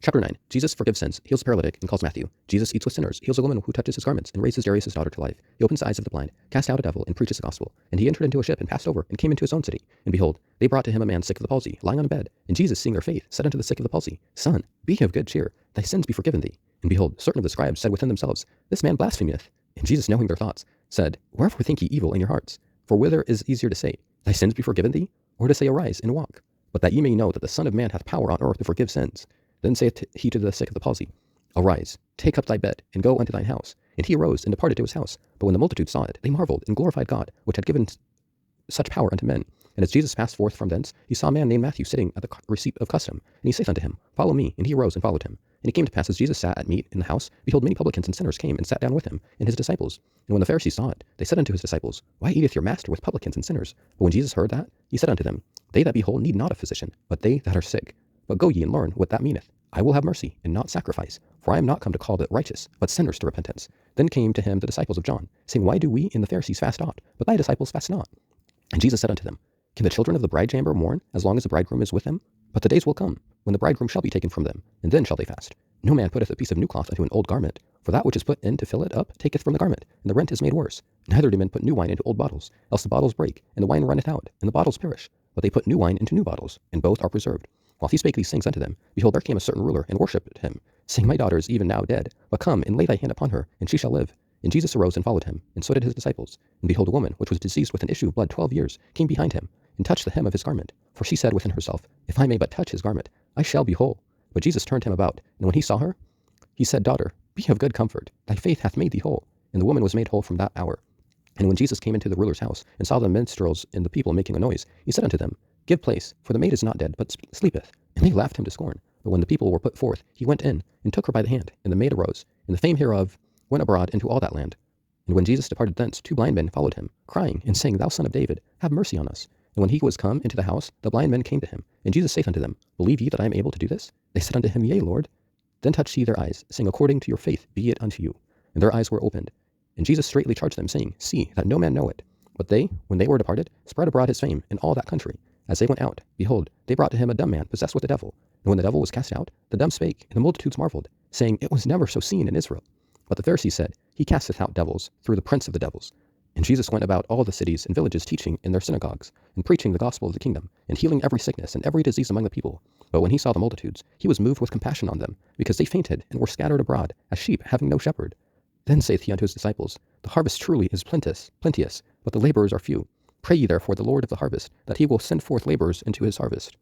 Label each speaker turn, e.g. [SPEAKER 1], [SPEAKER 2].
[SPEAKER 1] Chapter 9. Jesus forgives sins, heals the paralytic, and calls Matthew. Jesus eats with sinners, heals a woman who touches his garments, and raises Jairus' daughter to life. He opens the eyes of the blind, casts out a devil, and preaches the gospel. And he entered into a ship, and passed over, and came into his own city. And behold, they brought to him a man sick of the palsy, lying on a bed. And Jesus, seeing their faith, said unto the sick of the palsy, Son, be of good cheer, thy sins be forgiven thee. And behold, certain of the scribes said within themselves, This man blasphemeth. And Jesus, knowing their thoughts, said, Wherefore think ye evil in your hearts? For whither is easier to say, Thy sins be forgiven thee, or to say, Arise and walk? But that ye may know that the Son of Man hath power on earth to forgive sins. Then saith he to the sick of the palsy, Arise, take up thy bed, and go unto thine house. And he arose and departed to his house. But when the multitude saw it, they marveled, and glorified God, which had given such power unto men. And as Jesus passed forth from thence, he saw a man named Matthew sitting at the receipt of custom. And he saith unto him, Follow me. And he arose and followed him. And it came to pass, as Jesus sat at meat in the house, behold, many publicans and sinners came and sat down with him, and his disciples. And when the Pharisees saw it, they said unto his disciples, Why eateth your master with publicans and sinners? But when Jesus heard that, he said unto them, They that be whole need not a physician, but they that are sick. But go ye and learn what that meaneth. I will have mercy, and not sacrifice, for I am not come to call the righteous, but sinners to repentance. Then came to him the disciples of John, saying, Why do we and the Pharisees fast oft, but thy disciples fast not? And Jesus said unto them, Can the children of the bridechamber mourn, as long as the bridegroom is with them? But the days will come, when the bridegroom shall be taken from them, and then shall they fast. No man putteth a piece of new cloth unto an old garment, for that which is put in to fill it up taketh from the garment, and the rent is made worse. Neither do men put new wine into old bottles, else the bottles break, and the wine runneth out, and the bottles perish. But they put new wine into new bottles, and both are preserved. While he spake these things unto them, behold, there came a certain ruler, and worshipped him, saying, My daughter is even now dead, but come and lay thy hand upon her, and she shall live. And Jesus arose and followed him, and so did his disciples. And behold, a woman, which was diseased with an issue of blood 12 years, came behind him, and touched the hem of his garment. For she said within herself, If I may but touch his garment, I shall be whole. But Jesus turned him about, and when he saw her, he said, Daughter, be of good comfort, thy faith hath made thee whole. And the woman was made whole from that hour. And when Jesus came into the ruler's house, and saw the minstrels and the people making a noise, he said unto them, Give place, for the maid is not dead, but sleepeth. And they laughed him to scorn. But when the people were put forth, he went in, and took her by the hand, and the maid arose, and the fame hereof went abroad into all that land. And when Jesus departed thence, 2 blind men followed him, crying, and saying, Thou son of David, have mercy on us. And when he was come into the house, the blind men came to him. And Jesus saith unto them, Believe ye that I am able to do this? They said unto him, Yea, Lord. Then touched he their eyes, saying, According to your faith be it unto you. And their eyes were opened. And Jesus straitly charged them, saying, See, that no man know it. But they, when they were departed, spread abroad his fame in all that country. As they went out, behold, they brought to him a dumb man possessed with the devil. And when the devil was cast out, the dumb spake, and the multitudes marveled, saying, It was never so seen in Israel. But the Pharisees said, He casteth out devils through the prince of the devils. And Jesus went about all the cities and villages, teaching in their synagogues, and preaching the gospel of the kingdom, and healing every sickness and every disease among the people. But when he saw the multitudes, he was moved with compassion on them, because they fainted and were scattered abroad, as sheep having no shepherd. Then saith he unto his disciples, The harvest truly is plenteous, but the laborers are few. Pray ye therefore the Lord of the harvest, that he will send forth laborers into his harvest.